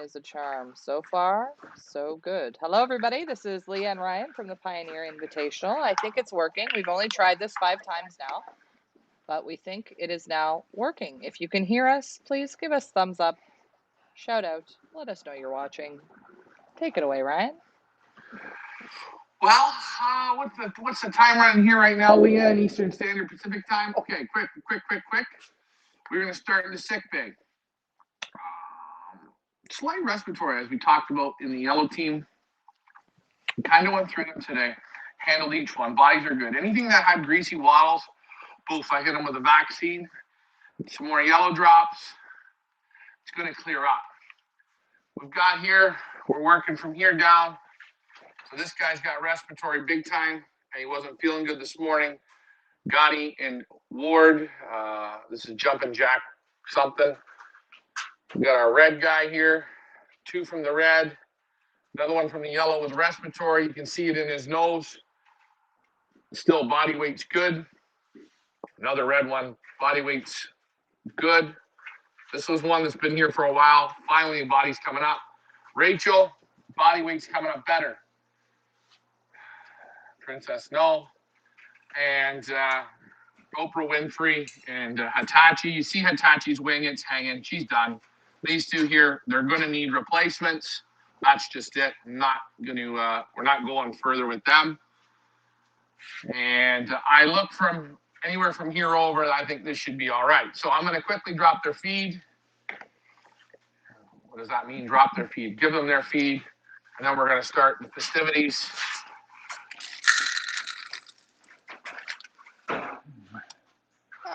is a charm. So far, so good. Hello, everybody. This is Leanne Ryan from the Pioneer Invitational. I think it's working. We've only tried this 5 times now, but we think it is now working. If you can hear us, please give us thumbs up, shout out, let us know you're watching. Take it away, Ryan. Well, what's the time around here right now, Leanne? Eastern Standard Pacific Time. Okay, quick. We're going to start in the sick bay. Slight respiratory, as we talked about in the yellow team. We kind of went through them today. Handled each one. Bodies are good. Anything that had greasy waddles, both I hit them with a vaccine. Some more yellow drops. It's going to clear up. We've got here, we're working from here down. So this guy's got respiratory big time, and he wasn't feeling good this morning. Gotti and Ward. This is Jumpin' Jack something. We got our red guy here. 2 from the red. Another one from the yellow with respiratory. You can see it in his nose. Still body weight's good. Another red one. Body weight's good. This was one that's been here for a while. Finally, body's coming up. Rachel, body weight's coming up better. Princess No, and Oprah Winfrey and Hitachi. You see Hitachi's wing, it's hanging. She's done. These 2 here, they're going to need replacements. That's just it. We're not going further with them. And I look from anywhere from here over, I think this should be all right. So I'm going to quickly drop their feed. What does that mean, drop their feed? Give them their feed, and then we're going to start the festivities.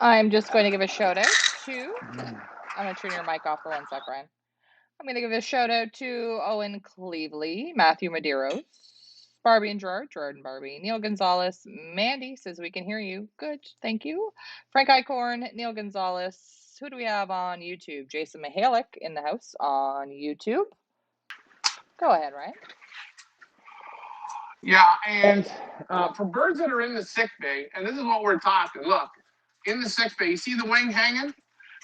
I'm just going to give a shout out to, I'm going to turn your mic off for 1 sec, Ryan. I'm going to give a shout out to Owen Cleveley, Matthew Medeiros, Barbie and Gerard and Barbie, Neil Gonzalez, Mandy says we can hear you. Good, thank you. Frank Icorn, Neil Gonzalez. Who do we have on YouTube? Jason Mihalik in the house on YouTube. Go ahead, Ryan. Yeah, and for birds that are in the sick bay, and this is what we're talking. Look, in the sick bay, you see the wing hanging?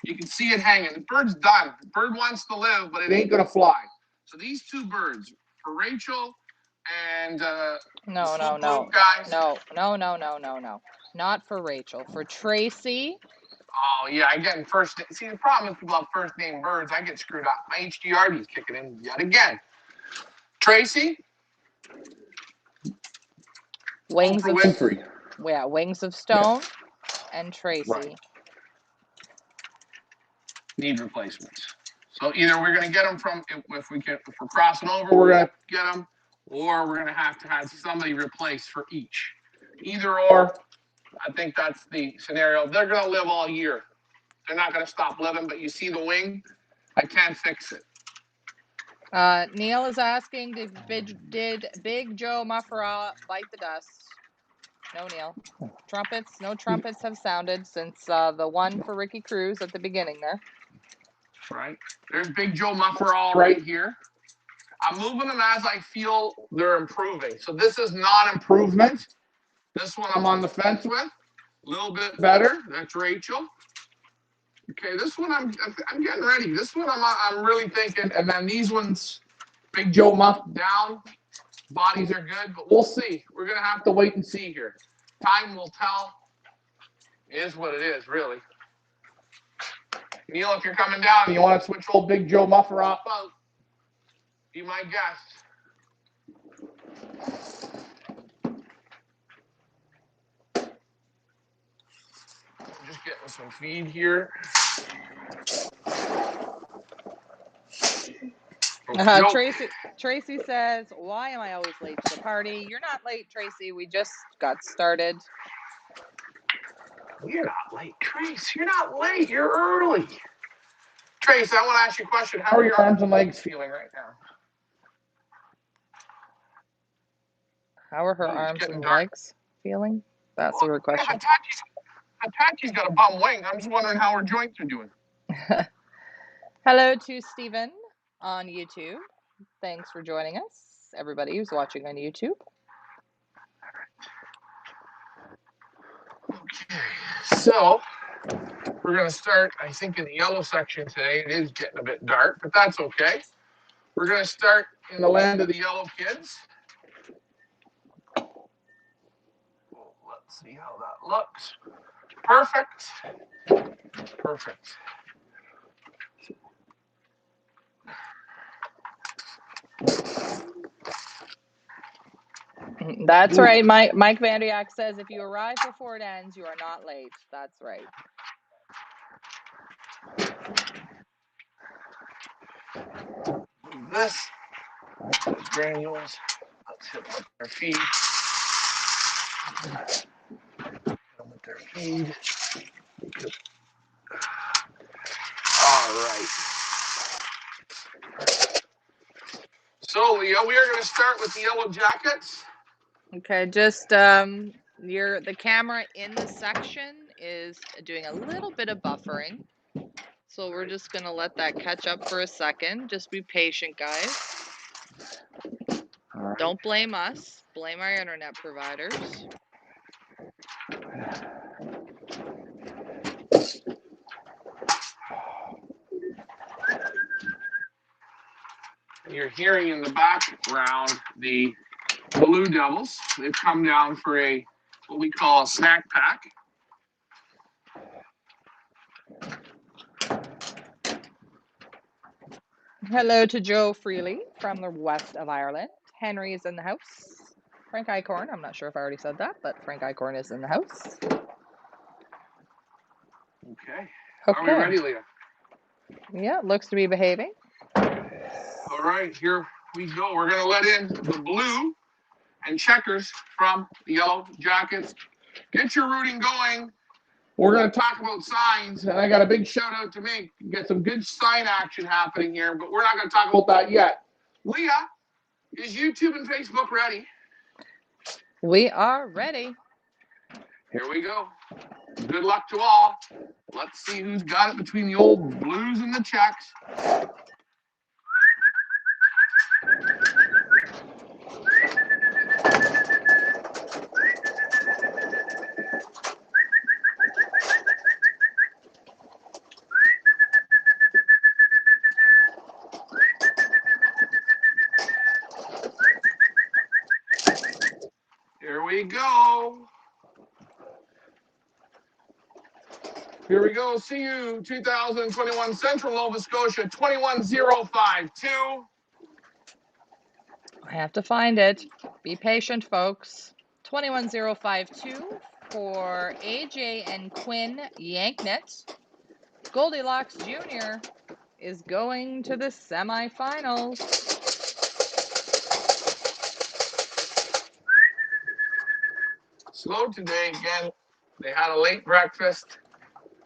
You can see it hanging. The bird's done. The bird wants to live, but it ain't going to fly. So these 2 birds, for Rachel and No. guys. No. Not for Rachel. For Tracy. Oh, yeah, I get first. See, the problem is people have first name birds. I get screwed up. My HDRD is kicking in yet again. Tracy. Wings Oprah of Winfrey. Yeah, Wings of Stone and Tracy. Right. Need replacements. So either we're going to get them from, if we're crossing over, we're going to get them, or we're going to have somebody replace for each. Either or, I think that's the scenario. They're going to live all year. They're not going to stop living, but you see the wing? I can't fix it. Neil is asking, did Big Joe Muffera bite the dust? No, Neil. No trumpets have sounded since the one for Ricky Cruz at the beginning there. Right. There's Big Joe Muffera right here. I'm moving them as I feel they're improving. So this is non-improvement. This one I'm on the fence with. A little bit better. That's Rachel. Okay, this one I'm getting ready. This one I'm really thinking. And then these ones, Big Joe Muff down. Bodies are good, but we'll see. We're going to have to wait and see here. Time will tell. It is what it is, really. Neil, if you're coming down, you want to switch old Big Joe Muffer off out, be my guest. Just getting some feed here. Tracy says, why am I always late to the party? You're not late, Tracy. We just got started. You're not late, Trace. You're not late. You're early. Trace, I want to ask you a question. How are your arms and legs feeling right now? How are her arms and legs feeling? That's a good question. Hitachi's got a bum wing. I'm just wondering how her joints are doing. Hello to Stephen on YouTube. Thanks for joining us, everybody who's watching on YouTube. Okay, so we're going to start, I think, in the yellow section today. It is getting a bit dark, but that's okay. We're going to start in the land of the yellow kids. Let's see how that looks. Perfect. Perfect. That's right. Mike Vandiak says if you arrive before it ends, you are not late. That's right. This granules. Let's hit them with their feed. Hit them with their feed. All right. So, Leah, we are going to start with the yellow jackets. Okay, just the camera in the section is doing a little bit of buffering. So we're just going to let that catch up for a second. Just be patient, guys. Right. Don't blame us. Blame our internet providers. You're hearing in the background the Blue Devils. They've come down for what we call a snack pack. Hello to Joe Freely from the west of Ireland. Henry is in the house. Frank Icorn, I'm not sure if I already said that, but Frank Icorn is in the house. Okay. Okay. Are we ready, Leah? Yeah, looks to be behaving. All right, here we go. We're going to let in the blue and checkers from the yellow jackets. Get your rooting going. We're going to talk about signs, and I got a big shout out to make. Get some good sign action happening here, but we're not going to talk about that yet. Leah, is YouTube and Facebook ready? We are ready. Here we go. Good luck to all. Let's see who's got it between the old blues and the checks. Here we go. Here we go. See you 2021 Central Nova Scotia 21052. I have to find it. Be patient, folks. 21052 for AJ and Quinn Yanknet. Goldilocks Jr. is going to the semifinals. Slow today again. They had a late breakfast.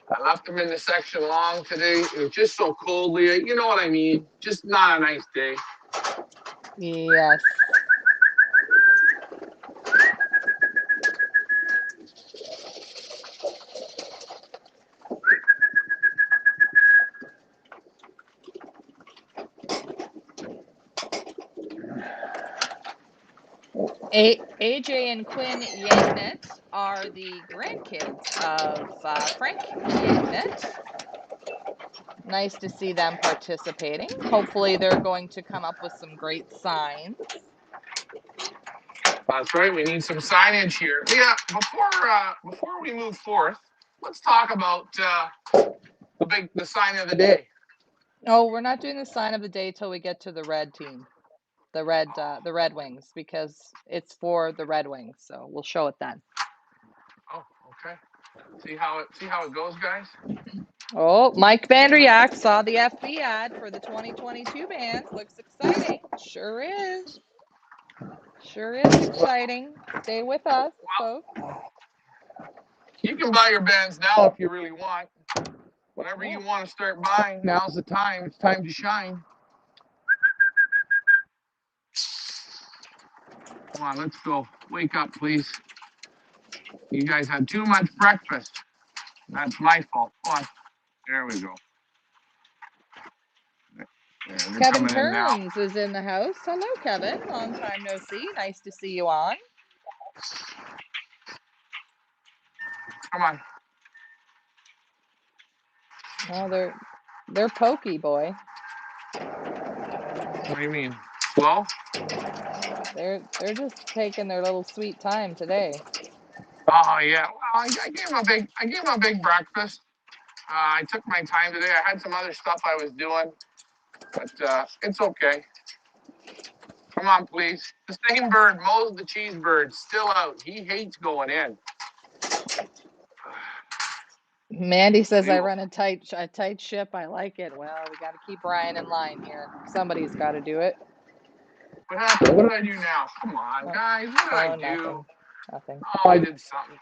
I left them in the section long today. It was just so cold, Leah. You know what I mean? Just not a nice day. Yes. AJ and Quinn Yanknet are the grandkids of Frank Yanknet. Nice to see them participating. Hopefully they're going to come up with some great signs. That's right. We need some signage here. Leah, before we move forth, let's talk about the sign of the day. Oh, we're not doing the sign of the day till we get to the red team, the Red Wings, because it's for the Red Wings. So we'll show it then. Oh, okay. See how it goes, guys. Oh, Mike Vanderyak saw the FB ad for the 2022 bands. Looks exciting. Sure is. Sure is exciting. Stay with us, folks. You can buy your bands now if you really want. Whenever you want to start buying, now's the time. It's time to shine. Come on, let's go. Wake up, please. You guys had too much breakfast. That's my fault. Come on. There we go. Kevin Kearns is in the house. Hello, Kevin. Long time no see. Nice to see you on. Come on. Oh, they're pokey, boy. What do you mean? Slow? They're just taking their little sweet time today. Oh yeah. Well, I gave him a big breakfast. I took my time today. I had some other stuff I was doing, but it's okay. Come on, please. The same bird, Mose the cheese bird, still out. He hates going in. Mandy says I run a tight ship. I like it. Well, we got to keep Ryan in line here. Somebody's got to do it. What happened? What did I do now? Come on, guys. What did I do? Nothing. Oh, I did something.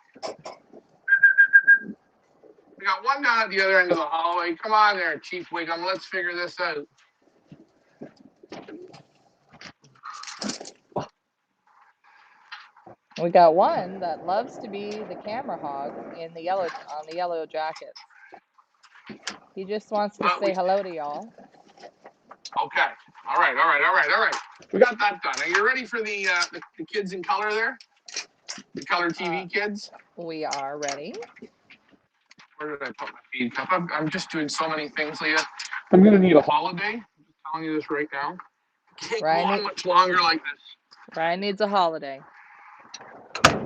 We got one down at the other end of the hallway. Come on there, Chief Wiggum. Let's figure this out. We got one that loves to be the camera hog on the yellow jackets. He just wants to say hello to y'all. Okay. All right. We got that done. Are you ready for the kids in color there? The color TV kids? We are ready. Where did I put my feed cup? I'm just doing so many things, Leah. I'm going to need a holiday. I'm just telling you this right now. Can't go on much longer like this. Ryan needs a holiday.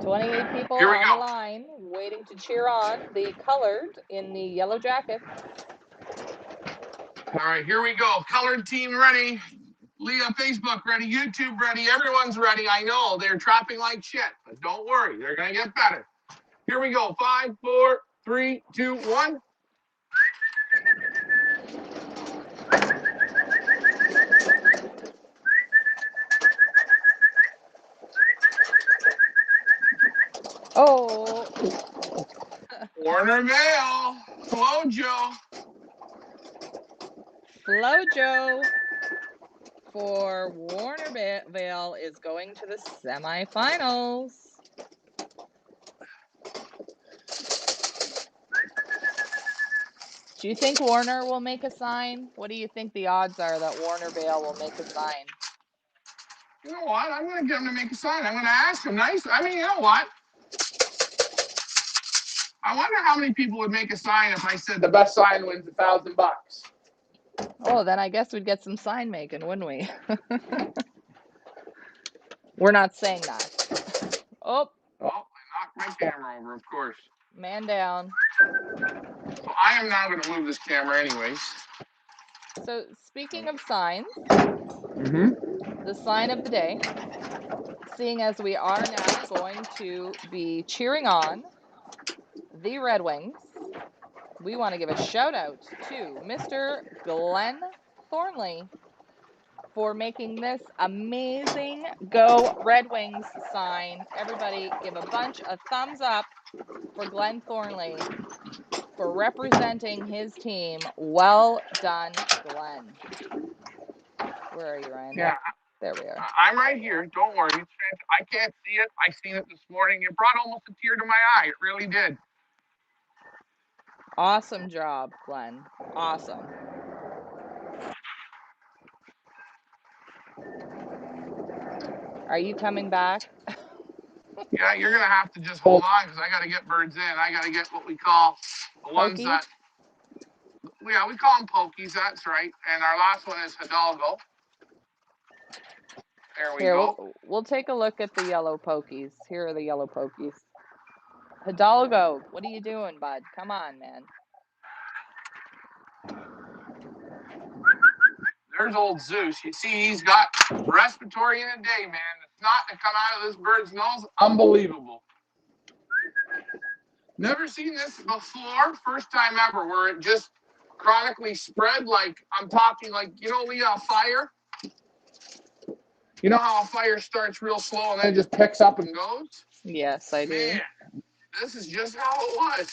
28 people on the line waiting to cheer on the colored in the yellow jackets. All right, here we go. Colored team ready. Leah, Facebook ready. YouTube ready. Everyone's ready. I know they're trapping like shit, but don't worry. They're going to get better. Here we go. 5, 4, 3, 2, 1. Oh. Warnervale. Flojo. Flojo for Warnervale is going to the semifinals. Do you think Warner will make a sign? What do you think the odds are that Warnervale will make a sign? You know what? I'm going to get him to make a sign. I'm going to ask him nice. I mean, you know what? I wonder how many people would make a sign if I said the best sign wins $1,000. Oh, then I guess we'd get some sign making, wouldn't we? We're not saying that. Oh, I knocked my camera over, of course. Man down. So I am now going to move this camera anyways. So speaking of signs, the sign of the day, seeing as we are now going to be cheering on the Red Wings, we want to give a shout out to Mr. Glenn Thornley for making this amazing Go Red Wings sign. Everybody give a bunch of thumbs up for Glenn Thornley for representing his team. Well done, Glenn. Where are you, Ryan? Yeah. There we are. I'm right here. Don't worry. I can't see it. I seen it this morning. It brought almost a tear to my eye. It really did. Awesome job, Glenn. Awesome. Are you coming back? Yeah, you're going to have to just hold on because I got to get birds in. I got to get what we call the ones that, yeah, we call them pokies. That's right. And our last one is Hidalgo. There we go. We'll take a look at the yellow pokies. Here are the yellow pokies. Hidalgo, what are you doing, bud? Come on, man. There's old Zeus. You see, he's got respiratory in a day, man. The snot to come out of this bird's nose, unbelievable. Never seen this before. First time ever where it just chronically spread. Like, I'm talking like, you know, Leah, a fire? You know how a fire starts real slow and then it just picks up and goes? Yes, I do. Man, this is just how it was.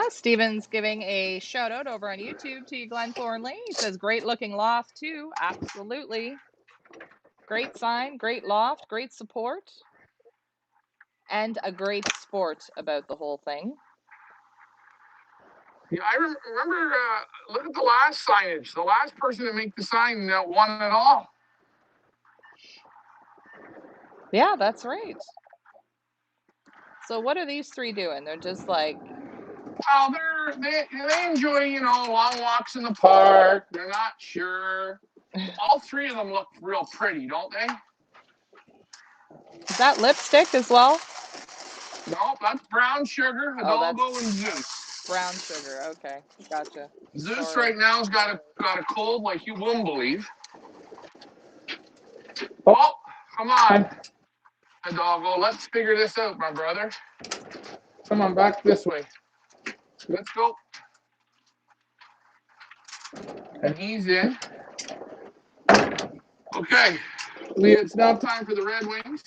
Steven's giving a shout out over on YouTube to you, Glenn Thornley. He says, great looking loft too. Absolutely. Great sign, great loft, great support, and a great sport about the whole thing. Yeah, I remember, look at the last signage. The last person to make the sign won it all. Yeah, that's right. So what are these three doing? They're just like... Well, they enjoy, long walks in the park. They're not sure. All three of them look real pretty, don't they? Is that lipstick as well? No, that's brown sugar, Hidalgo, and Zeus. Brown sugar. Okay, gotcha. Zeus Sorry. right now has got a cold like you wouldn't believe. Oh, come on, Hidalgo. Let's figure this out, my brother. Come on, back this way. Let's go. And he's in. Okay, Leah, it's now time for the Red Wings.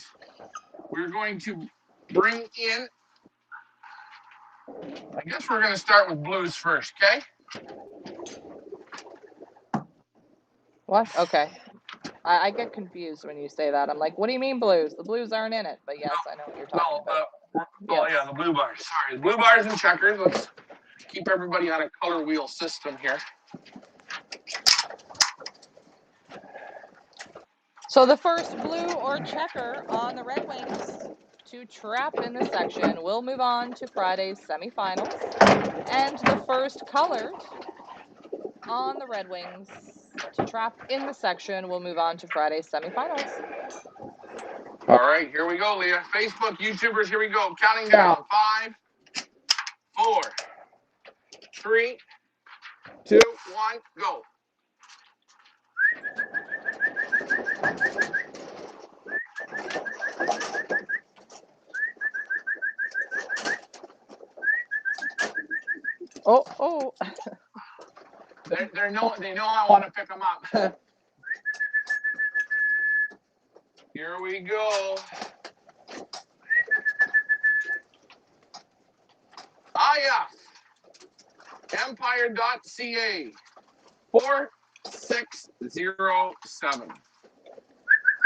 We're going to bring in, I guess we're going to start with Blues first, okay? What? Okay. I get confused when you say that. I'm like, what do you mean Blues? The Blues aren't in it. But yes, I know what you're talking about. Oh, yeah, the blue bars. Sorry, the blue bars and checkers. Let's keep everybody on a color wheel system here. So the first blue or checker on the Red Wings to trap in the section will move on to Friday's semifinals. And the first colored on the Red Wings to trap in the section will move on to Friday's semifinals. All right, here we go, Leah. Facebook, YouTubers, here we go. Counting down. 5, 4, 3, 2, 1, go. Oh. They know I want to pick them up. Here we go. Ah, yeah. Empire.ca 4607.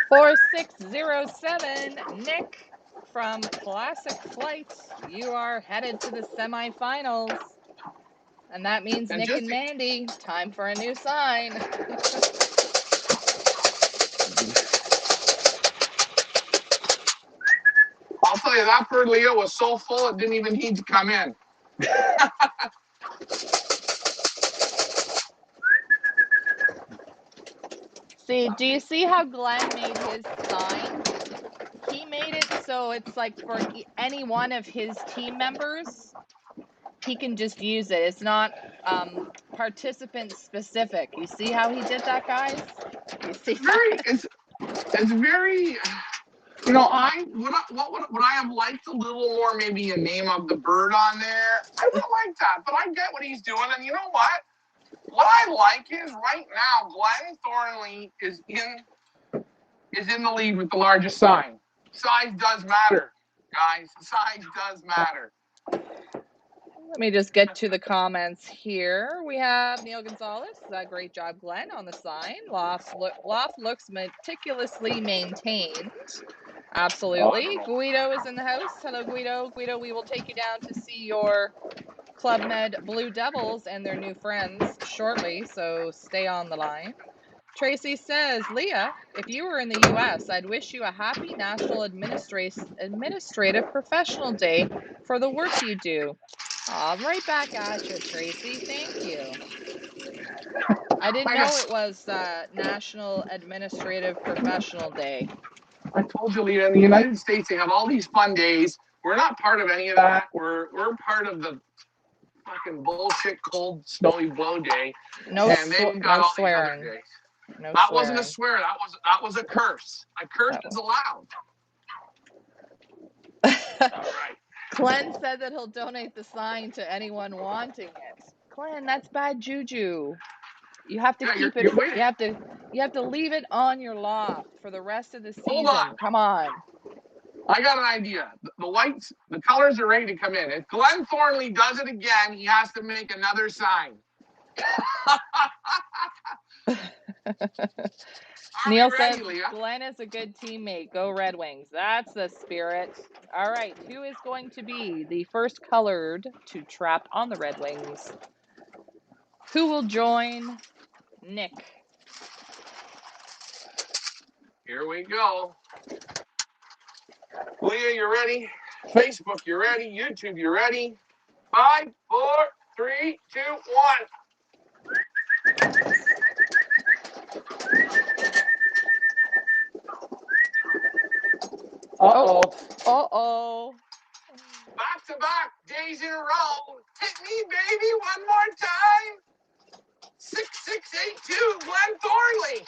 4607, Nick from Classic Flight. You are headed to the semifinals. And that means Nick and Mandy, time for a new sign. I'll tell you, that bird, Leo, was so full it didn't even need to come in. See, do you see how Glenn made his sign? He made it so it's like for any one of his team members, he can just use it. It's not participant specific. You see how he did that, guys? You see that? It's very, what I have liked a little more, maybe a name of the bird on there. I would like that, but I get what he's doing, and you know what? What I like is right now, Glenn Thornley is in the lead with the largest sign. Size does matter, guys. Size does matter. Let me just get to the comments here. We have Neil Gonzalez. Great job, Glenn, on the sign. Loft looks meticulously maintained. Absolutely. Guido is in the house. Hello, Guido. Guido, we will take you down to see your Club Med Blue Devils and their new friends shortly, so stay on the line. Tracy says, Leah, if you were in the U.S., I'd wish you a happy National Administrative Professional Day for the work you do. Right back at you, Tracy. Thank you. I didn't know it was National Administrative Professional Day. I told you, Leah, in the United States, they have all these fun days. We're not part of any of that. We're part of the fucking bullshit, cold, snowy blow day. No swearing. That wasn't a swear. That was a curse. A curse is allowed. All right. Glenn said that he'll donate the sign to anyone wanting it. Glenn, that's bad juju. You have to keep it. You have to leave it on your loft for the rest of the season. Hold on. Come on. I got an idea. The colors are ready to come in. If Glenn Thornley does it again, he has to make another sign. Neil says Glenn is a good teammate. Go Red Wings. That's the spirit. All right. Who is going to be the first colored to trap on the Red Wings? Who will join Nick? Here we go. Leah, you ready? Facebook, you ready? YouTube, you ready? 5, 4, 3, 2, 1. Uh-oh. Uh-oh. Back-to-back days in a row. Hit me, baby, one more time. 6682, Glenn Thornley.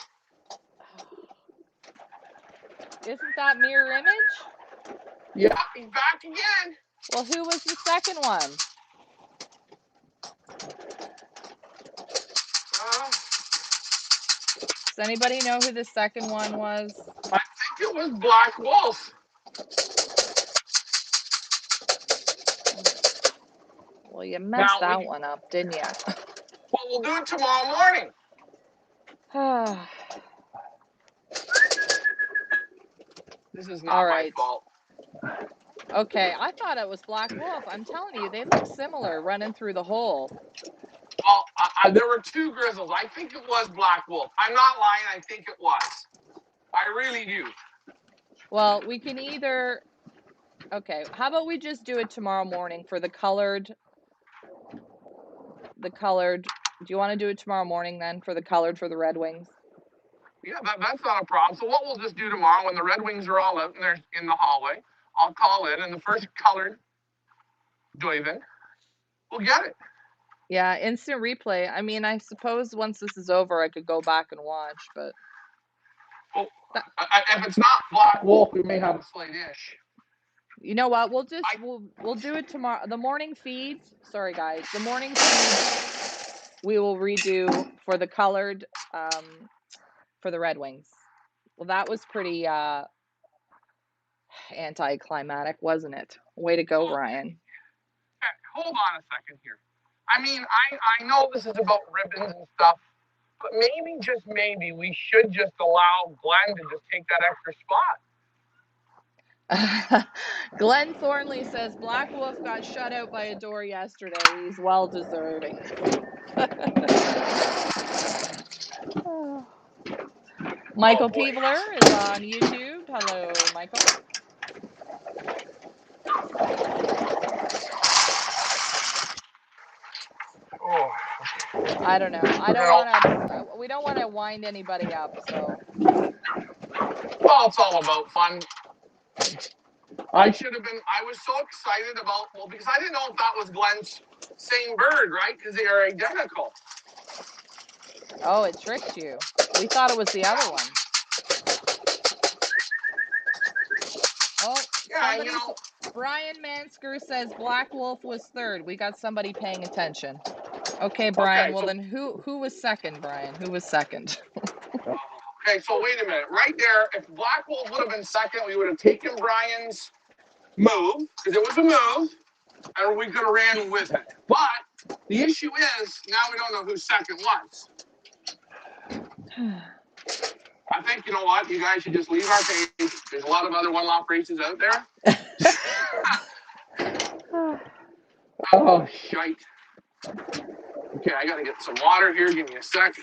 Isn't that mirror image? Yeah, he's back again. Well, who was the second one? Does anybody know who the second one was? I think it was Black Wolf. Well, you messed that one up, didn't you? Well, we'll do it tomorrow morning. This is not my fault. Okay, I thought it was Black Wolf. I'm telling you, they look similar running through the hole. Well, there were 2 grizzles. I think it was Black Wolf. I'm not lying. I think it was. I really do. Well, we can either... Okay, how about we just do it tomorrow morning for the colored... Do you want to do it tomorrow morning then for the colored for the Red Wings? Yeah, that's not a problem. So what we'll just do tomorrow when the Red Wings are all out and they're in the hallway, I'll call in, and the first colored Doiven will get it. Yeah, instant replay. I mean, I suppose once this is over, I could go back and watch, but... Well, if it's not Black Wolf, we may have a slight ish. You know what? We'll do it tomorrow. The morning feeds. Sorry, guys. The morning feeds we will redo for the colored for the Red Wings. Well, that was pretty anticlimactic, wasn't it? Way to go, Ryan. Hold on a second here. I mean, I know this is about ribbons and stuff, but maybe, just maybe, we should just allow Glenn to just take that extra spot. Glenn Thornley says Black Wolf got shut out by a door yesterday. He's well deserving. Michael Peebler is on YouTube. Hello, Michael. Oh. I don't know. We don't want to wind anybody up, so. Well, it's all about fun. I was so excited because I didn't know if that was Glenn's same bird, right? Because they are identical. Oh, it tricked you. We thought it was the other one. Oh, yeah, Brian Mansker says Black Wolf was third. We got somebody paying attention. Okay, Brian. Okay, well, then who was second, Brian? Who was second? Okay, so wait a minute. Right there, if Black Wolf would have been second, we would have taken Brian's move, because it was a move, and we could have ran with it. But the issue is, now we don't know who second was. I think, you know what? You guys should just leave our page. There's a lot of other one-off races out there. Oh, shite. Okay, I got to get some water here. Give me a sec.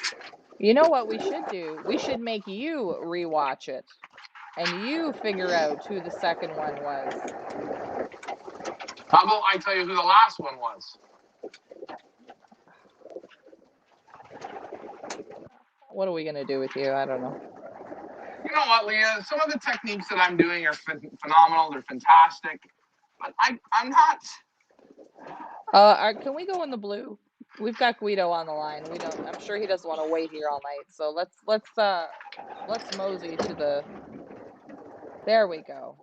You know what we should do? We should make you rewatch it. And you figure out who the second one was. How about I tell you who the last one was? What are we going to do with you? I don't know. You know what, Leah? Some of the techniques that I'm doing are phenomenal. They're fantastic. But I'm not. Can we go in the blue? We've got Guido on the line. I'm sure he doesn't want to wait here all night. So let's mosey to the. There we go.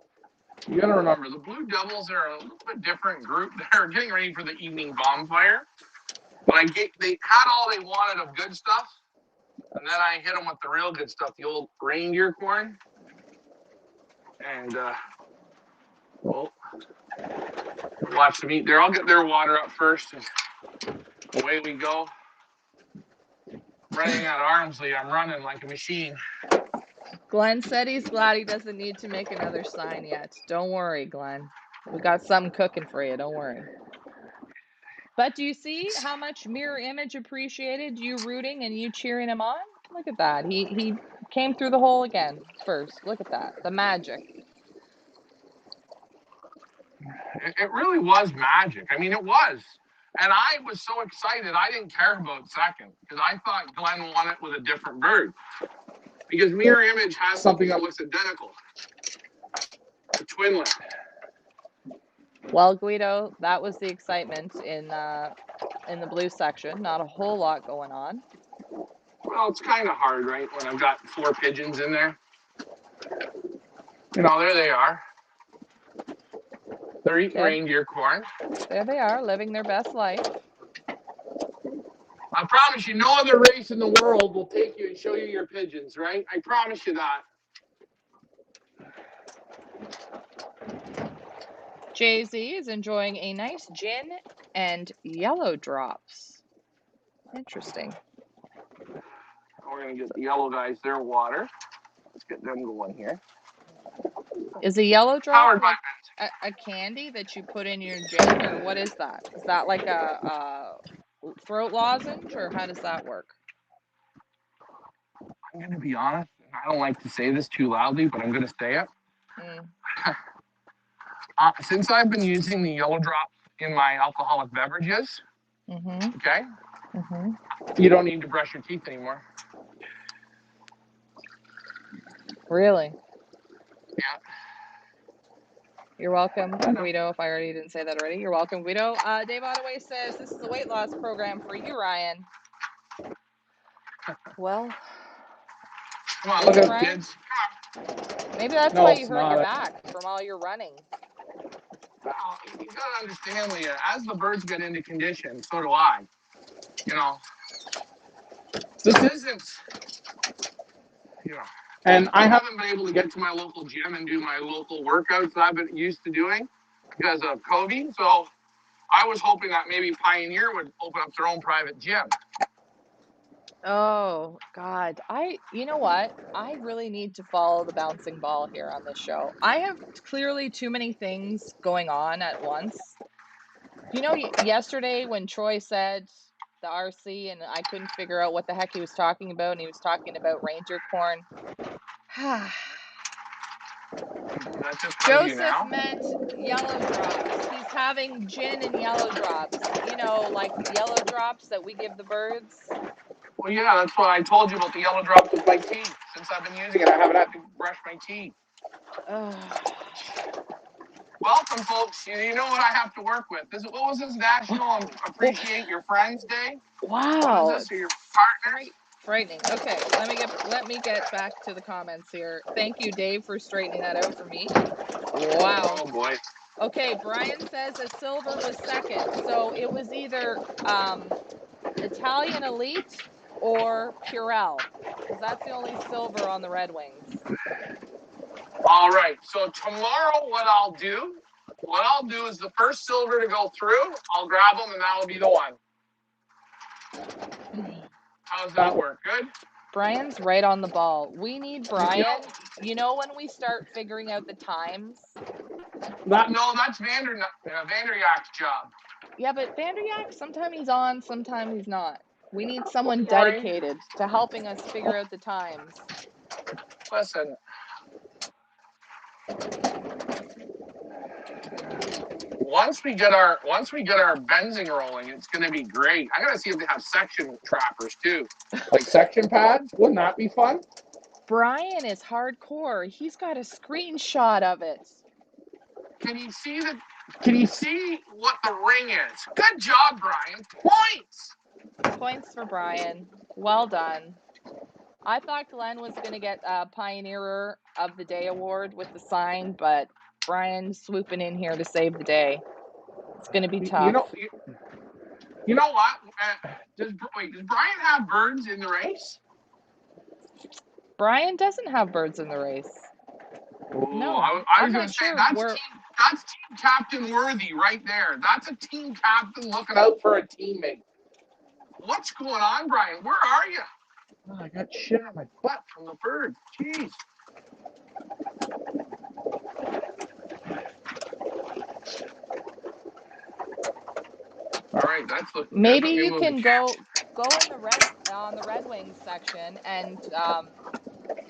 You got to remember, the Blue Devils are a little bit different group. They're getting ready for the evening bonfire. But they had all they wanted of good stuff, and then I hit them with the real good stuff, the old reindeer corn. And well, watch them eat there. I'll get their water up first, and away we go. Running at arms, Lee. I'm running like a machine. Glenn said he's glad he doesn't need to make another sign yet. Don't worry, Glenn. We got something cooking for you. Don't worry. But do you see how much mirror image appreciated you rooting and you cheering him on? Look at that. He came through the hole again first. Look at that. The magic. It really was magic. I mean, it was. And I was so excited, I didn't care about second because I thought Glenn won it with a different bird. Because Mirror Image has something that looks identical. A twinlet. Well, Guido, that was the excitement in the blue section. Not a whole lot going on. Well, it's kind of hard, right? When I've got 4 pigeons in there. You know, there they are. They're eating reindeer corn. There they are, living their best life. I promise you, no other race in the world will take you and show you your pigeons, right? I promise you that. Jay-Z is enjoying a nice gin and yellow drops. Interesting. We're going to get the yellow guys their water. Let's get them going here. Is a yellow drop like a candy that you put in your gin, or what is that? Is that like a throat lozenge, or how does that work? I'm going to be honest. I don't like to say this too loudly, but I'm going to say it. Since I've been using the yellow drops in my alcoholic beverages, okay, you don't need to brush your teeth anymore. Really? Yeah. You're welcome, Guido, if I already didn't say that already. You're welcome, Guido. Dave Ottaway says, this is a weight loss program for you, Ryan. Well, come on, look at kids. Maybe that's why you hurt your back from all your running. Well, you gotta understand, Leah, as the birds get into condition, so do I. You know, this isn't, you know, and I haven't been able to get to my local gym and do my local workouts that I've been used to doing because of COVID. So I was hoping that maybe Pioneer would open up their own private gym. Oh, God. You know what? I really need to follow the bouncing ball here on this show. I have clearly too many things going on at once. You know, yesterday when Troy said the RC and I couldn't figure out what the heck he was talking about, and he was talking about reindeer corn. Joseph meant yellow drops. He's having gin and yellow drops. You know, like yellow drops that we give the birds. Well, yeah, that's why I told you about the yellow drops with my teeth. Since I've been using it, I haven't had to brush my teeth. Welcome, folks. You know what I have to work with. What was this National Appreciate Your Friends Day? Wow. What is this? Or your partners? Frightening. Okay, let me get back to the comments here. Thank you, Dave, for straightening that out for me. Wow. Oh boy. Okay, Brian says that silver was second, so it was either Italian Elite or Purell, because that's the only silver on the Red Wings. All right. So tomorrow, what I'll do is the first silver to go through, I'll grab them, and that'll be the one. How's that work? Good? Brian's right on the ball. We need Brian. You know when we start figuring out the times? That's Vanderjak's job. Yeah, but Vanderjak, sometimes he's on, sometimes he's not. We need someone dedicated to helping us figure out the times. Listen. Once we get our benzing rolling, it's going to be great. I got to see if they have section trappers too, like section pads. Wouldn't that be fun? Brian is hardcore. He's got a screenshot of it. Can you see what the ring is? Good job, Brian. Points. Points for Brian. Well done. I thought Glenn was going to get a Pioneerer of the Day award with the sign, but Brian's swooping in here to save the day. It's going to be tough. You know what? Does Brian have birds in the race? Brian doesn't have birds in the race. No, I was going to say that's team captain worthy right there. That's a team captain looking out for a teammate. What's going on, Brian? Where are you? Oh, I got shit on my butt from the bird. Jeez. All right, that's looking maybe good. You can go in the Red Wings section and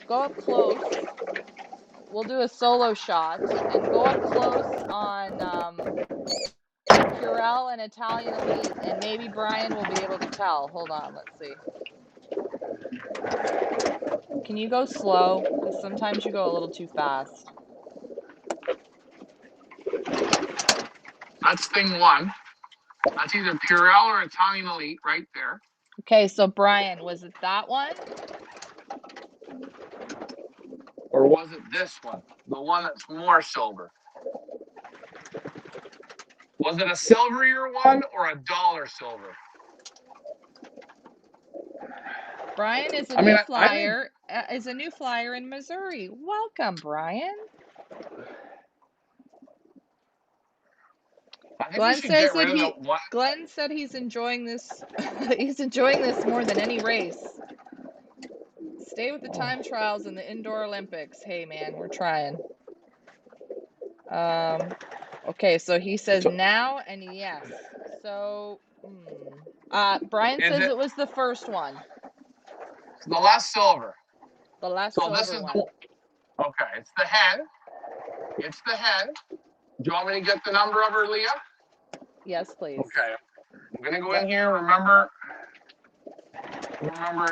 go up close. We'll do a solo shot and go up close on Purell Purell and Italian Elite, and maybe Brian will be able to tell. Hold on, let's see. Can you go slow? Because sometimes you go a little too fast. That's thing one. That's either Purell or Italian Elite right there. Okay, so Brian, was it that one? Or was it this one? The one that's more silver? Was it a silverier one or a dollar silver? Brian is a I mean, new I think flyer. Is a new flyer in Missouri. Welcome, Brian. we Glenn should says get that rid of the one. Glenn said he's enjoying this. He's enjoying this more than any race. Stay with the time trials in the indoor Olympics. Hey man, we're trying. Okay, so he says now and yes. So Brian Is says it it was the first one. the less silver? The last So this silver is one. okay. It's the hen. It's the hen. Do you want me to get the number of her, Leah? Yes, please. Okay. I'm gonna go in here. Remember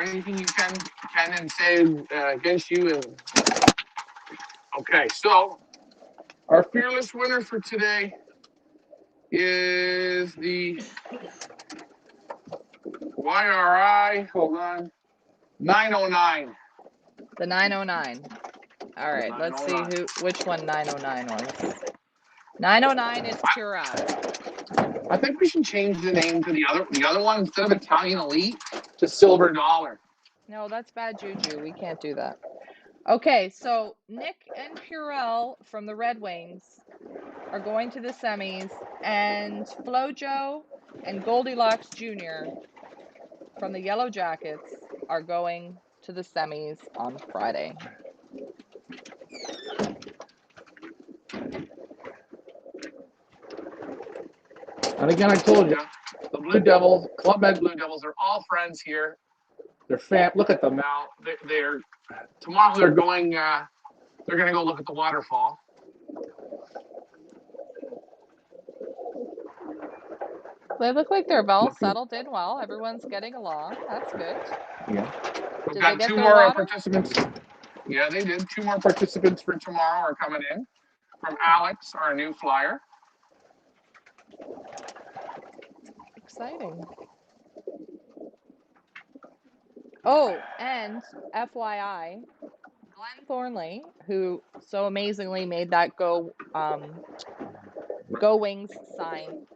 anything you can and say against you. And okay, so our fearless winner for today is the YRI. Hold on, 909. The 909. All right, let's see 909. which one 909 was. 909 is Purell. I think we should change the name to the other one instead of Italian Elite to Silver Dollar. No, that's bad juju. We can't do that. Okay, so Nick and Purell from the Red Wings are going to the semis, and Flojo and Goldilocks Jr. from the Yellow Jackets are going to the semis on Friday. And again, I told you, the Blue Devils, Club Med Blue Devils, are all friends here. They're look at them now. They're tomorrow. They're going. They're going to go look at the waterfall. They look like they're well settled in well. Everyone's getting along. That's good. Yeah. We've Did got they get two their more water? participants. Yeah, they did. Two more participants for tomorrow are coming in from Alex, our new flyer. Exciting. Oh, and FYI, Glenn Thornley, who so amazingly made that Go Wings sign,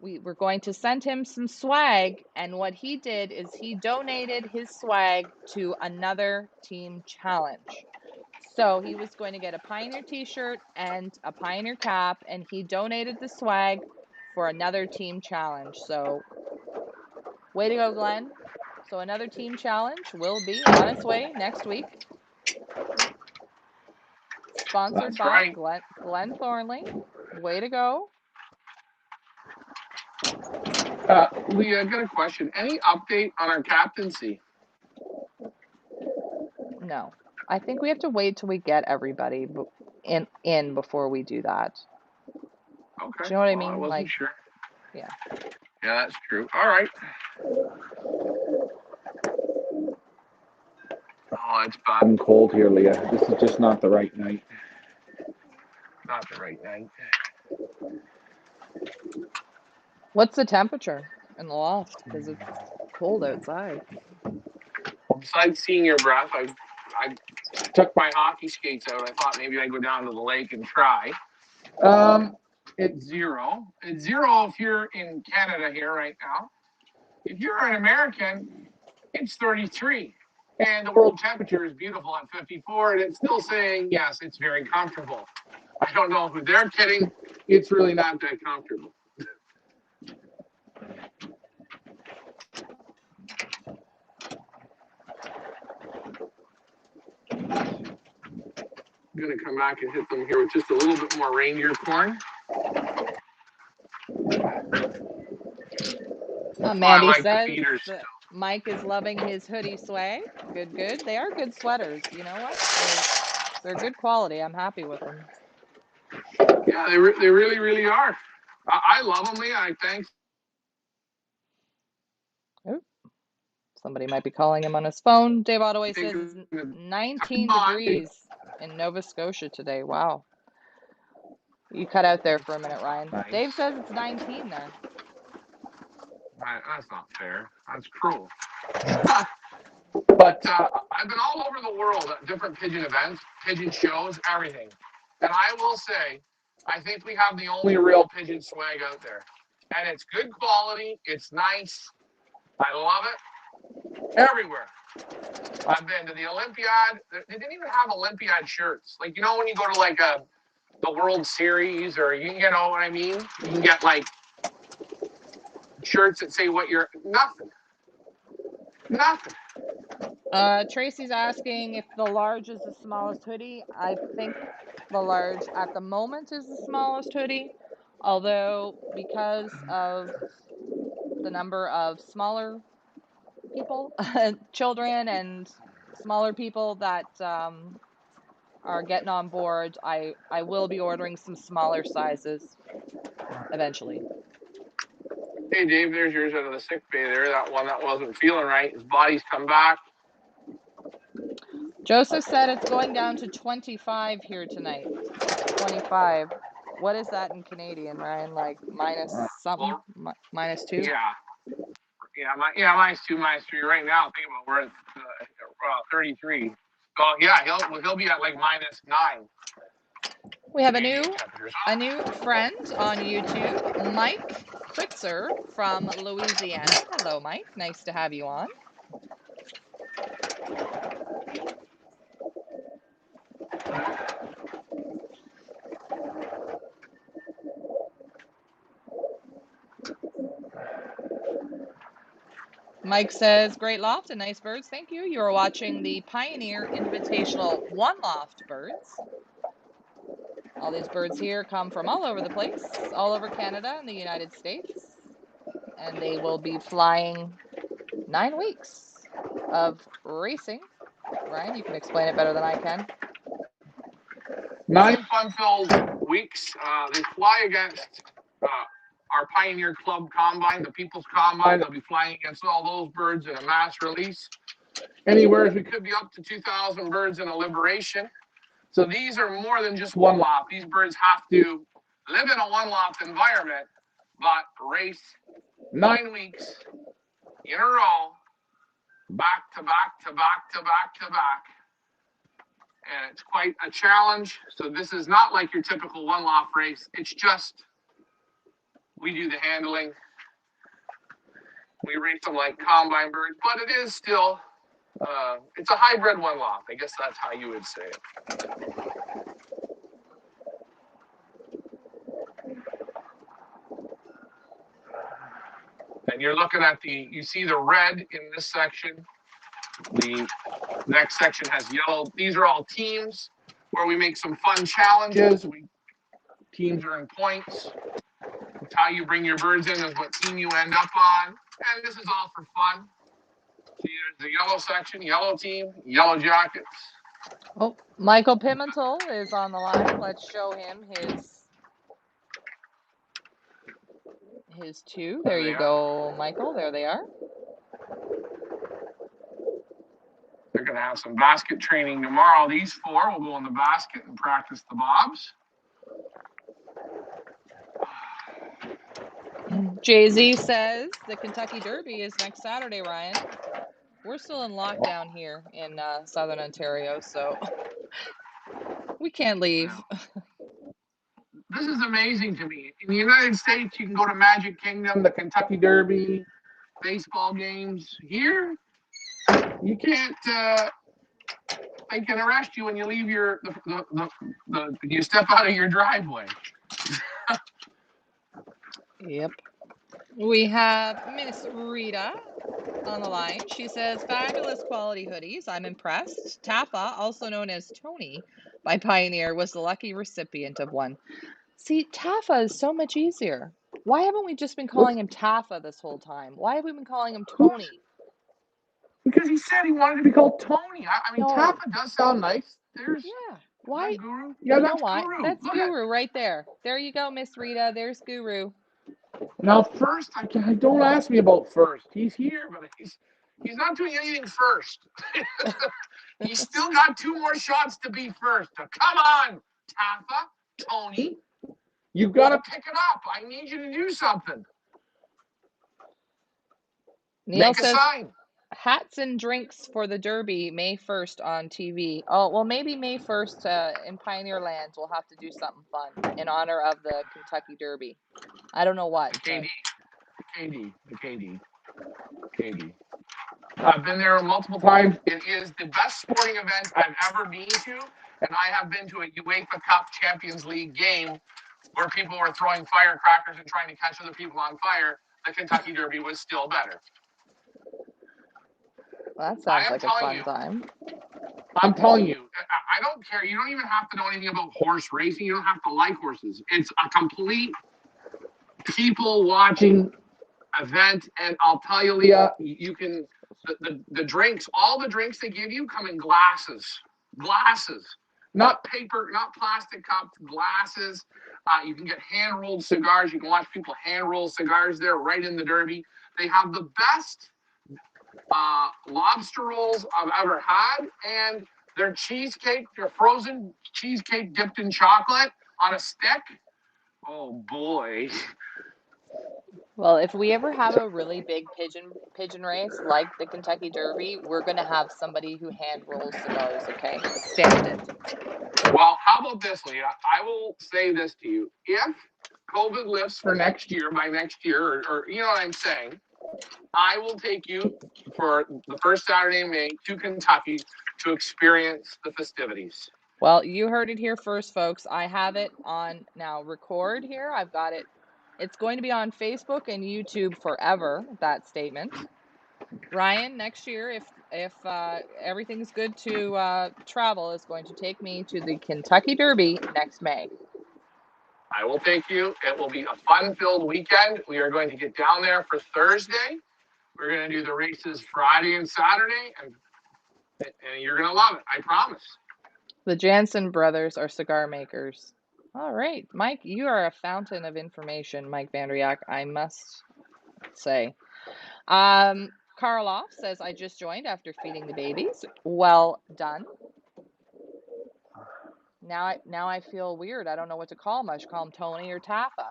we were going to send him some swag, and what he did is he donated his swag to another team challenge. So he was going to get a Pioneer t-shirt and a Pioneer cap, and he donated the swag for another team challenge. So way to go, Glenn. So another team challenge will be on its way next week. Sponsored That's by right. Glenn Thornley. Way to go. Leah, I got a question. Any update on our captaincy? No. I think we have to wait till we get everybody in before we do that. Okay. Do you know what I Well, mean? I wasn't Like, sure. yeah. Yeah, that's true. All right. Oh, it's bad and cold here, Leah. This is just not the right night. Not the right night. What's the temperature in the loft? Because it's cold outside. Well, besides seeing your breath, I took my hockey skates out. I thought maybe I'd go down to the lake and try. It's zero. It's zero if you're in Canada here right now. If you're an American, it's 33. And the world temperature is beautiful at 54, and it's still saying, yes, it's very comfortable. I don't know if they're kidding. It's really not that comfortable. I'm going to come back and hit them here with just a little bit more reindeer corn. Mandy says Mike is loving his hoodie swag. Good, good. They are good sweaters. You know what? They're good quality. I'm happy with them. Yeah, they really, really are. I love them, Leah. Thanks. Oh, somebody might be calling him on his phone. Dave Ottaway Think says of it's the 19 time. degrees in Nova Scotia today. Wow. You cut out there for a minute, Ryan. Nice. Dave says it's 19 there. That's not fair. That's cruel. But I've been all over the world at different pigeon events, pigeon shows, everything. And I will say, I think we have the only real pigeon swag out there. And it's good quality. It's nice. I love it. Everywhere. I've been to the Olympiad. They didn't even have Olympiad shirts. Like, when you go to like the World Series, or you know what I mean? You can get like shirts that say what you're nothing. Nothing. Tracy's asking if the large is the smallest hoodie. I think the large at the moment is the smallest hoodie, although because of the number of smaller people, children and smaller people that are getting on board, I will be ordering some smaller sizes eventually. Hey, Dave, there's yours out of the sick bay there. That one that wasn't feeling right. His body's come back. Joseph said it's going down to 25 here tonight. 25. What is that in Canadian, Ryan? Like minus something? Minus 2? Yeah. -2, -3 right now. Think about we're at 33. So yeah, he'll be at like -9. We have a new friend on YouTube, Mike Kritzer from Louisiana. Hello, Mike. Nice to have you on. Mike says, great loft and nice birds. Thank you. You are watching the Pioneer Invitational One Loft birds. All these birds here come from all over the place, all over Canada and the United States. And they will be flying 9 weeks of racing. Ryan, you can explain it better than I can. 9 fun-filled weeks. They fly against our Pioneer Club Combine, the People's Combine. They'll be flying against all those birds in a mass release. Anywhere, we could be up to 2,000 birds in a liberation. So these are more than just one loft. These birds have to live in a one loft environment, but race 9 weeks in a row, back to back to back to back to back. And it's quite a challenge. So this is not like your typical one loft race. It's just we do the handling. We race them like combine birds, but it is still it's a hybrid one loft. I guess that's how you would say it. And you're looking at you see the red in this section. The next section has yellow. These are all teams where we make some fun challenges. Teams earn points. It's how you bring your birds in is what team you end up on. And this is all for fun. See, there's the yellow section, yellow team, yellow jackets. Oh, Michael Pimentel is on the line. Let's show him his two. There you go, Michael. There they are. They're going to have some basket training tomorrow. These 4 will go in the basket and practice the bobs. Jay-Z says the Kentucky Derby is next Saturday, Ryan. We're still in lockdown here in Southern Ontario, so we can't leave. This is amazing to me. In the United States, you can go to Magic Kingdom, the Kentucky Derby, baseball games. Here, you can't. They can arrest you when you leave you step out of your driveway. Yep. We have Miss Rita on the line. She says, fabulous quality hoodies. I'm impressed. Tafa, also known as Tony by Pioneer, was the lucky recipient of one. See, Tafa is so much easier. Why haven't we just been calling him Tafa this whole time? Why have we been calling him Tony? Because he said he wanted to be called Tony. I mean, No. Tafa does sound nice. Yeah. Why? Is that Guru? Yeah, Yeah, you know that's what? Guru. That's Look Guru right there. There you go, Miss Rita. There's Guru. now first, don't ask me about first. He's here, but he's not doing anything first. He's still got 2 more shots to be first. So come on, Tafa, Tony. You've got to pick it up. I need you to do something. Neil Make a says sign. hats and drinks for the Derby May 1st on TV. Oh, well, maybe May 1st in Pioneer Lands we'll have to do something fun in honor of the Kentucky Derby. I don't know what. The KD. I've been there multiple times. It is the best sporting event I've ever been to, and I have been to a UEFA Cup Champions League game where people were throwing firecrackers and trying to catch other people on fire. The Kentucky Derby was still better. Well, that sounds like a fun time. I'm telling you, I don't care. You don't even have to know anything about horse racing. You don't have to like horses. It's a complete people watching event, and I'll tell you, Leah, you can the drinks, all the drinks they give you come in glasses, not paper, not plastic cups, glasses. You can get hand rolled cigars. You can watch people hand roll cigars there right in the Derby. They have the best lobster rolls I've ever had, and their cheesecake, their frozen cheesecake dipped in chocolate on a stick. Oh boy. Well, if we ever have a really big pigeon race like the Kentucky Derby, we're going to have somebody who hand rolls cigars, okay? Stand it. Well, how about this, Leah? I will say this to you. If COVID lifts for next year, by next year, or you know what I'm saying, I will take you for the first Saturday in May to Kentucky to experience the festivities. Well, you heard it here first, folks. I have it on now record here. I've got it. It's going to be on Facebook and YouTube forever, that statement. Ryan, next year, if everything's good to travel, is going to take me to the Kentucky Derby next May. I will take you. It will be a fun-filled weekend. We are going to get down there for Thursday. We're going to do the races Friday and Saturday, and you're going to love it. I promise. The Jansen brothers are cigar makers. All right, Mike, you are a fountain of information, Mike Vandriak, I must say. Karloff says, I just joined after feeding the babies. Well done. Now I feel weird. I don't know what to call him. I should call him Tony or Taffa.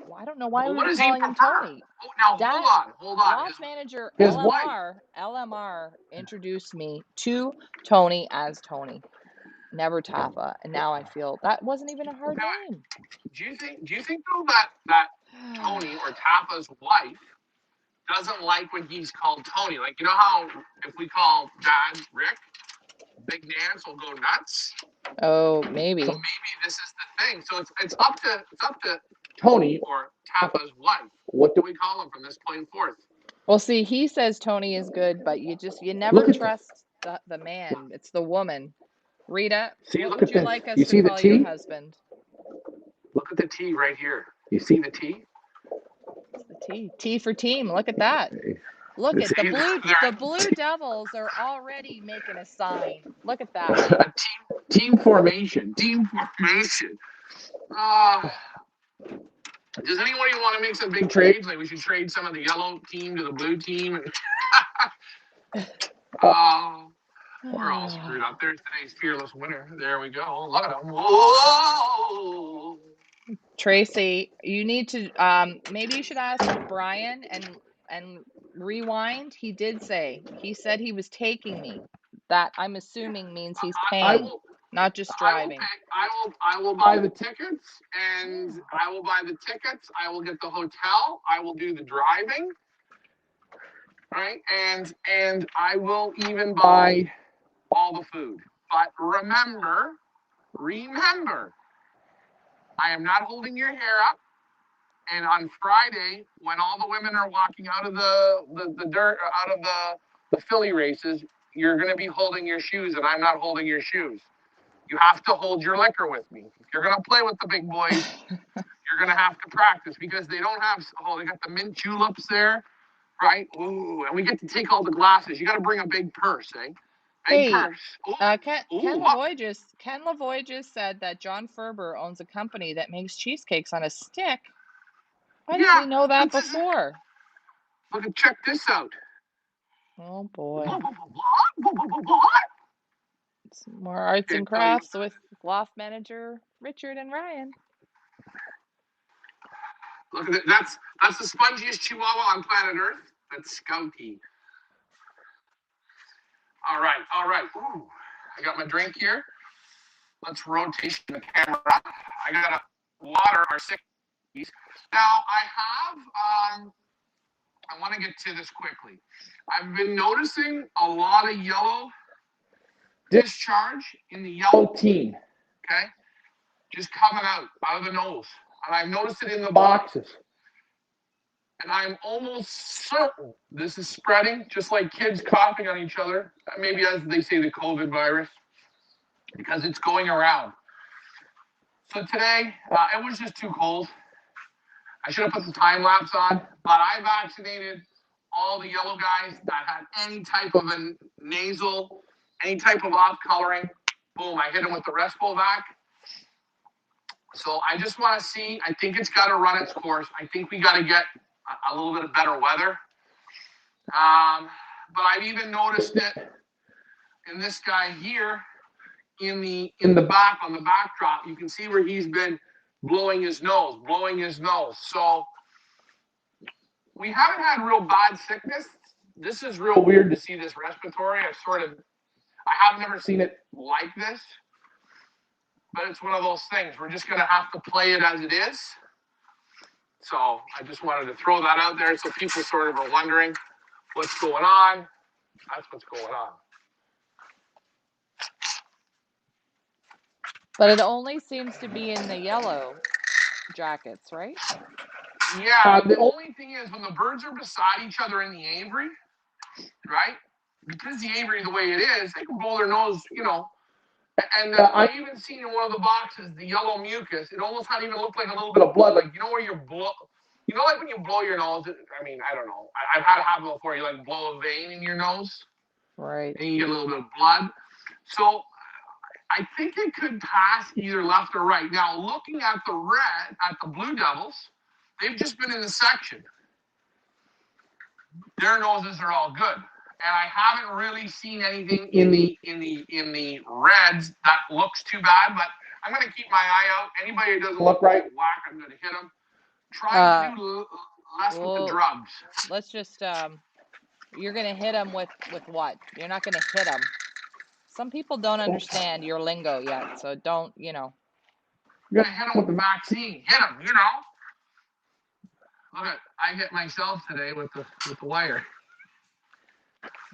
Well, I don't know why we were calling him Tony. Oh, now, hold on. Loss manager LMR introduced me to Tony as Tony, never Taffa, and now I feel that wasn't even a hard name. Do you think though that Tony or Taffa's wife doesn't like when he's called Tony? Like, you know how if we call Dad Rick, Big Nance will go nuts. Oh, maybe. So maybe this is the thing. So it's up to Tony or Taffa's wife. What do we call him from this point forth? Well, see, he says Tony is good, but you never trust the man. It's the woman. Rita, what would you like us to call your husband? Look at the T right here. You see the T? It's the T. T for team. Look at that. Look at the Blue Devils are already making a sign. Look at that. Team formation. Does anybody want to make some big trades? Like we should trade some of the yellow team to the blue team. We're all screwed up. There's today's fearless winner. There we go. Look at him. Whoa. Tracy, you need to maybe you should ask Brian and rewind. He said he was taking me. That I'm assuming means he's paying, not just driving. I will buy the tickets, and I will buy the tickets. I will get the hotel. I will do the driving. Right? And I will even buy all the food. But remember, I am not holding your hair up. And on Friday, when all the women are walking out of the dirt, out of the filly races, you're going to be holding your shoes, and I'm not holding your shoes. You have to hold your liquor with me. If you're going to play with the big boys, you're going to have to practice because they don't have, they got the mint juleps there, right? Ooh, and we get to take all the glasses. You got to bring a big purse, eh? Big Hey, purse. Ken Lavoy just said that John Ferber owns a company that makes cheesecakes on a stick. Why didn't Yeah, we know that this is it. before? Look, check this out. Oh boy. What? Some more arts Can't and tell you. crafts with loft manager Richard and Ryan. Look at it. That's the spongiest chihuahua on planet Earth. That's Scouty. All right, all right. Ooh, I got my drink here. Let's rotate the camera. I gotta water our sickies. Now I want to get to this quickly. I've been noticing a lot of yellow discharge in the yellow team. Okay, just coming out of the nose, and I've noticed it in the boxes. And I'm almost certain this is spreading, just like kids coughing on each other. Maybe as they say, the COVID virus, because it's going around. So today, it was just too cold. I should have put the time lapse on, but I vaccinated all the yellow guys that had any type of a nasal, any type of off coloring. Boom, I hit them with the Respo vac. So I just want to see. I think it's got to run its course. I think we got to get a little bit of better weather. But I've even noticed it in this guy here in the back on the backdrop. You can see where he's been blowing his nose. So we haven't had real bad sickness. This is real weird to see this respiratory. I have never seen it like this. But it's one of those things. We're just going to have to play it as it is. So I just wanted to throw that out there so people sort of are wondering what's going on. That's what's going on. But it only seems to be in the yellow jackets, right? Yeah, the only thing is when the birds are beside each other in the aviary, right? Because the aviary the way it is, they can blow their nose, And I even seen in one of the boxes the yellow mucus. It almost not even looked like a little bit of blood. Like, where you blow, like when you blow your nose. I mean, I don't know. I've had it happen before. You like blow a vein in your nose, Right. and you get a little bit of blood. So I think it could pass either left or right. Now, looking at the Blue Devils, they've just been in the section. Their noses are all good. And I haven't really seen anything in the Reds that looks too bad, but I'm going to keep my eye out. Anybody who doesn't look right, whack, I'm going to hit them. Try to do less with the drugs. Let's just you're going to hit them with what? You're not going to hit them. Some people don't understand your lingo yet, so don't, You're going to hit them with the vaccine. Hit them, Look at, I hit myself today with the wire.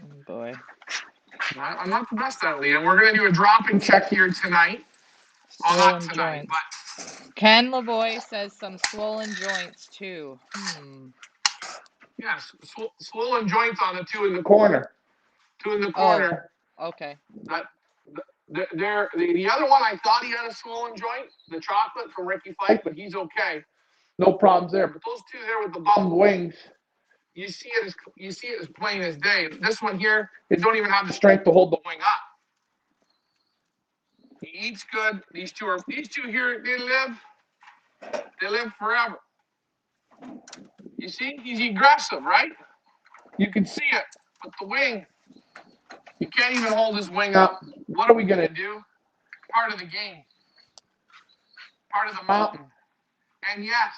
Oh boy. I'm not the best at it, and we're going to do a dropping check here tonight. Swollen joints. But Ken Lavoy says some swollen joints too. Yes, swollen joints on the two in the corner. Oh, okay. The other one, I thought he had a swollen joint, the chocolate from Ricky Fife, but he's okay. No problems there. But those two there with the bummed wings, you see it as plain as day. This one here, they don't even have the strength to hold the wing up. He eats good. These two here, they live forever. You see, he's aggressive, right? You can see it, but the wing, you can't even hold his wing up. What are we gonna do? Part of the game. Part of the mountain. And yes,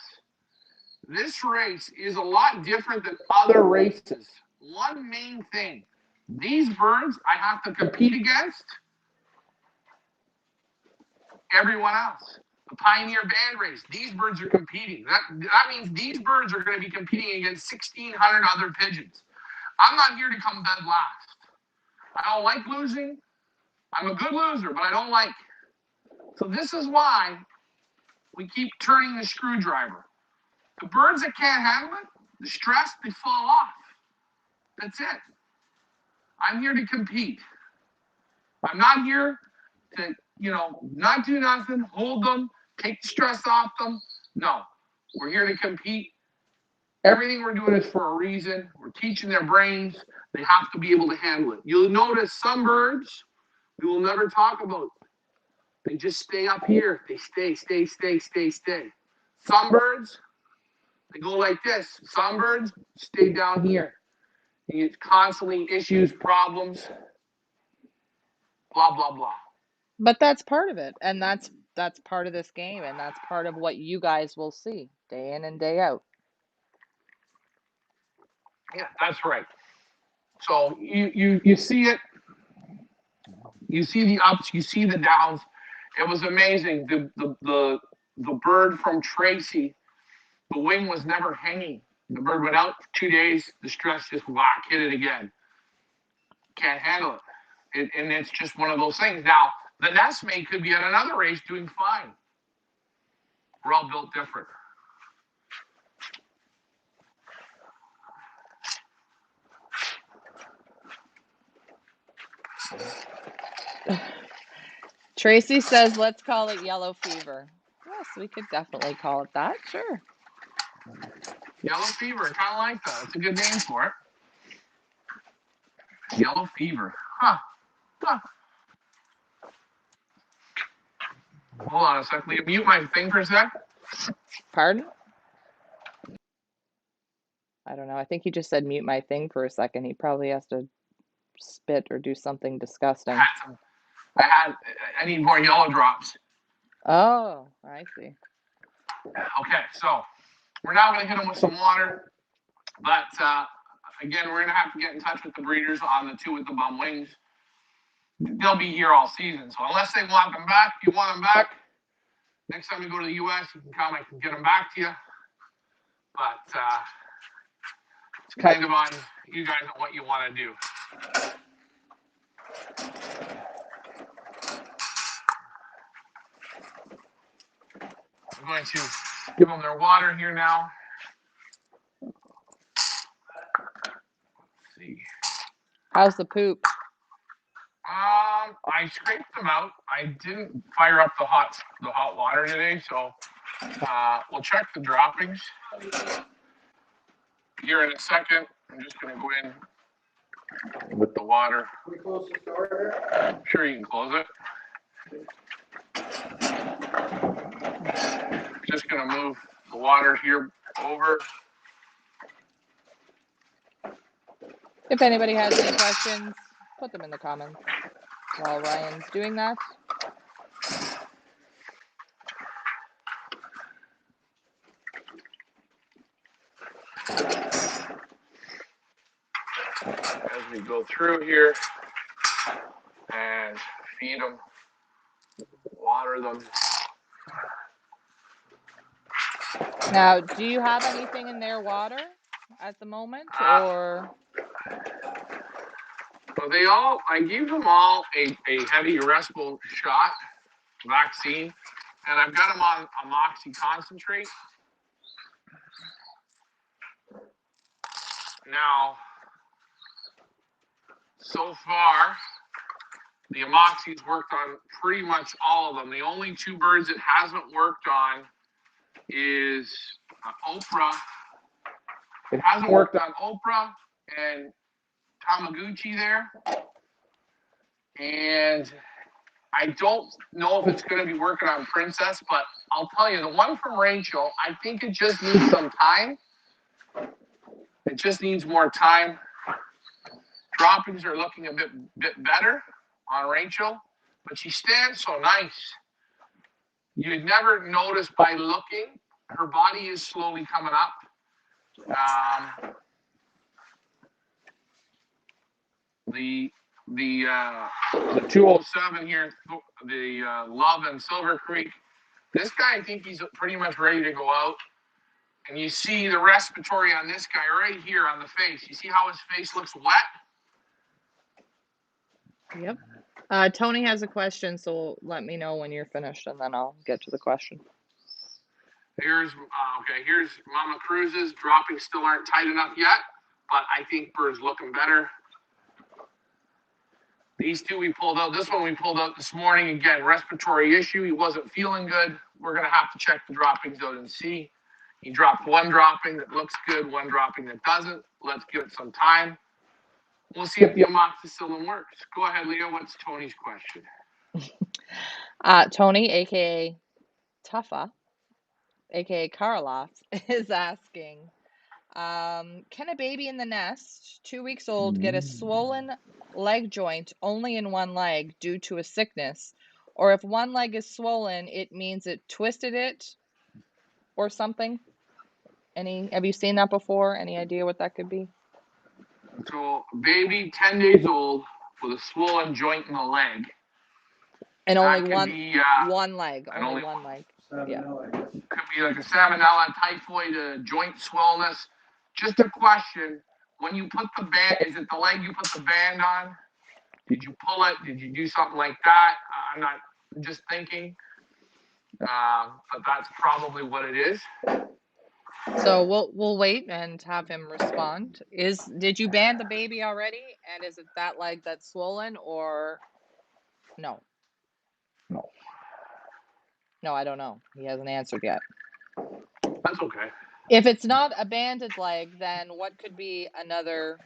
this race is a lot different than other races. One main thing, these birds I have to compete against everyone else. The Pioneer Band race, these birds are competing. That means these birds are going to be competing against 1,600 other pigeons. I'm not here to come dead last. I don't like losing. I'm a good loser, but I don't like. So this is why we keep turning the screwdriver. The birds that can't handle it, the stress, they fall off. That's it. I'm here to compete. I'm not here to, not do nothing, hold them, take the stress off them. No, we're here to compete. Everything we're doing is for a reason. We're teaching their brains They have to be able to handle it. You'll notice some birds we will never talk about. They just stay up here. They stay. Some birds, they go like this. Some birds stay down here. You get constantly issues, problems, blah, blah, blah. But that's part of it, and that's part of this game, and that's part of what you guys will see day in and day out. Yeah, that's right. So you see it. You see the ups. You see the downs. It was amazing. The bird from Tracy, the wing was never hanging. The bird went out for 2 days. The stress just hit it again. Can't handle it. And it's just one of those things. Now the nestmate could be at another race doing fine. We're all built different. Tracy says, let's call it yellow fever. Yes, we could definitely call it that. Sure. Yellow fever, kind of like that. That's a good name for it. Yellow fever. Huh. Hold on a sec. Will you mute my thing for a sec? Pardon? I don't know. I think he just said mute my thing for a second. He probably has to spit or do something disgusting. I need more yellow drops. Oh, I see. Okay, so we're now going to hit them with some water. But again, we're going to have to get in touch with the breeders on the two with the bum wings. They'll be here all season. So unless they want them back, if you want them back, next time you go to the U.S., you can come. I can get them back to you. But it's kind of on you guys on what you want to do. I'm going to give them their water here now. Let's see. How's the poop? I scraped them out. I didn't fire up the hot water today, so we'll check the droppings here in a second. I'm just going to go in with the water. Can we close the door here? Sure, you can close it. Just going to move the water here over. If anybody has any questions, put them in the comments while Ryan's doing that. As we go through here and feed them, water them. Now, do you have anything in their water at the moment, or? Well, I gave them all a heavy respo shot vaccine, and I've got them on Moxie concentrate. Now, so far, the Amoxie's worked on pretty much all of them. The only two birds it hasn't worked on is Oprah. It hasn't worked on Oprah and Tamaguchi there. And I don't know if it's going to be working on Princess, but I'll tell you, the one from Rachel, I think it just needs some time. It just needs more time. Droppings are looking a bit better on Rachel, but she stands so nice. You'd never notice by looking. Her body is slowly coming up. The 207 here, the Love and Silver Creek. This guy, I think he's pretty much ready to go out. And you see the respiratory on this guy right here on the face. You see how his face looks wet? Yep. Tony has a question, so let me know when you're finished, and then I'll get to the question. Here's Mama Cruz's. Droppings still aren't tight enough yet, but I think bird's looking better. These two we pulled out. This one we pulled out this morning. Again, respiratory issue. He wasn't feeling good. We're going to have to check the droppings out and see. He dropped one dropping that looks good, one dropping that doesn't. Let's give it some time. We'll see if the amoxicillin works. Go ahead, Leah. What's Tony's question? Tony, aka Tuffa, aka Karloff, is asking, can a baby in the nest, 2 weeks old, get a swollen leg joint only in one leg due to a sickness? Or if one leg is swollen, it means it twisted it or something? Have you seen that before? Any idea what that could be? So, baby, 10 days old with a swollen joint in the leg. And only That could be one leg, and only one leg. Yeah. could be like a salmonella, typhoid, joint swellness. Just a question: when you put the band, is it the leg you put the band on? Did you pull it? Did you do something like that? I'm not just thinking, but that's probably what it is. So we'll wait and have him respond. Did you band the baby already? And is it that leg that's swollen or no? No. No, I don't know. He hasn't answered yet. That's okay. If it's not a banded leg, then what could be another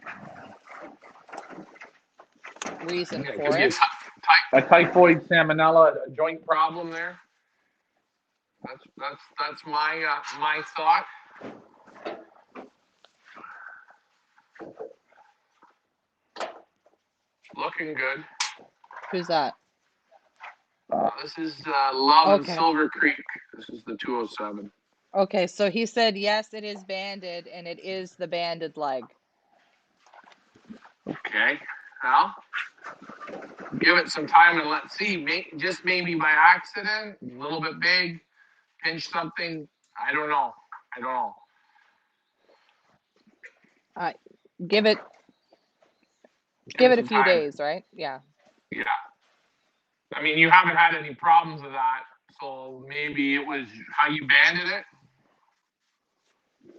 reason Yeah, it for could be it? a typhoid salmonella, a joint problem there. That's my thought. Looking good. Who's that? This is Love Okay. and Silver Creek. This is the 207. Okay, so he said yes, it is banded, and it is the banded leg. Okay. Well, give it some time and let's see. Just maybe by accident, a little bit big, pinch something. I don't know. Give it a few days, right? Yeah. Yeah. I mean, you haven't had any problems with that, so maybe it was how you banded it.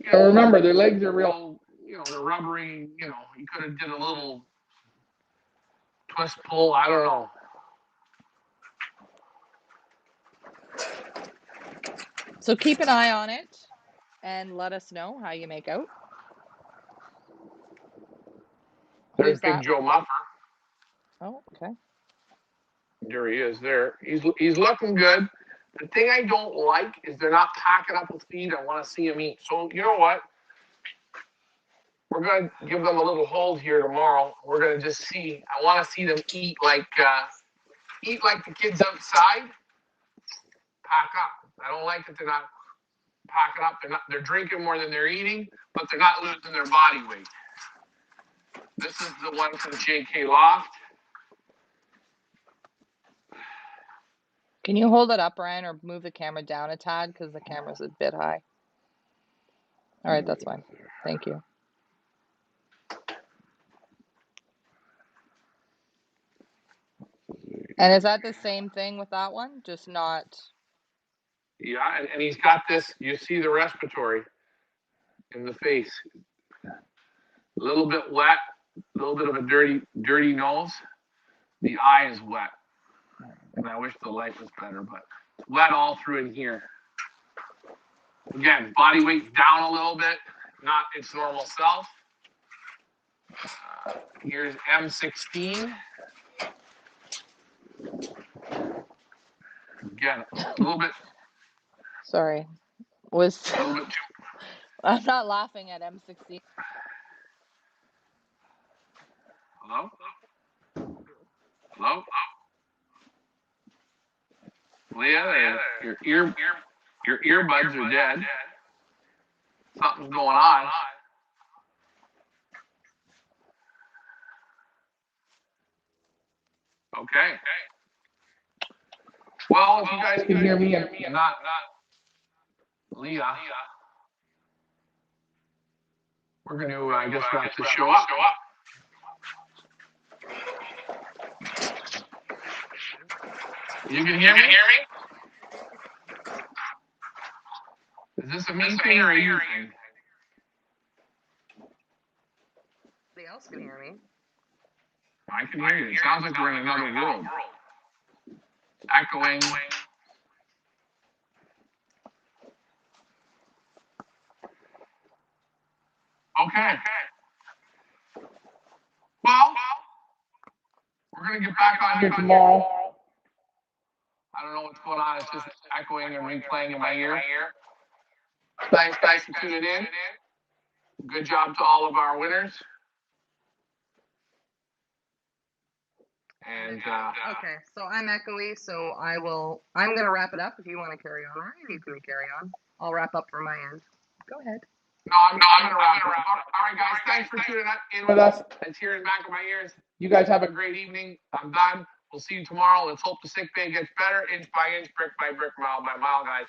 Yeah, remember their legs are real, they're rubbery. You could have did a little twist pull. I don't know. So keep an eye on it and let us know how you make out. There's Who's Big that? Joe Muffer. Oh, okay. There he is there. He's looking good. The thing I don't like is they're not packing up with feed. I want to see them eat. So you know what? We're going to give them a little hold here tomorrow. We're going to just see. I want to see them eat like the kids outside. Pack up. I don't like that they're not packing up. They're drinking more than they're eating, but they're not losing their body weight. This is the one from JK Loft. Can you hold it up, Ryan, or move the camera down a tad because the camera's a bit high? All right, that's fine. Thank you. And is that the same thing with that one? Just not. Yeah, and he's got this. You see the respiratory in the face. A little bit wet, a little bit of a dirty nose. The eye is wet. And I wish the light was better, but it's wet all through in here. Again, body weight's down a little bit, not its normal self. Here's M16. Again, a little bit. Sorry. A little bit too. I'm not laughing at M16. Hello? Hello? Leah, your earbuds are dead. Something's going on. Okay. Well, if you guys can hear me and not Leah, we're going to, I guess, wrap the show up. You can hear me? Is this a me thing or a you thing? Somebody else can hear me. I can hear you. It sounds like we're in another world. Echoing. Okay. Well, we're going to get back on here tomorrow. I don't know what's going on. It's just echoing and replaying in my ear. Thanks, guys, for tuning in. Good job to all of our winners. And okay, so I'm echoey, so I'm gonna wrap it up. If you want to carry on, or you can carry on. I'll wrap up from my end. Go ahead. No, I'm gonna wrap it up. All right, guys, thanks for tuning in with us. It's here in the back of my ears. You guys have a great evening. I'm done. We'll see you tomorrow. Let's hope the sick bay gets better, inch by inch, brick by brick, mile by mile, guys.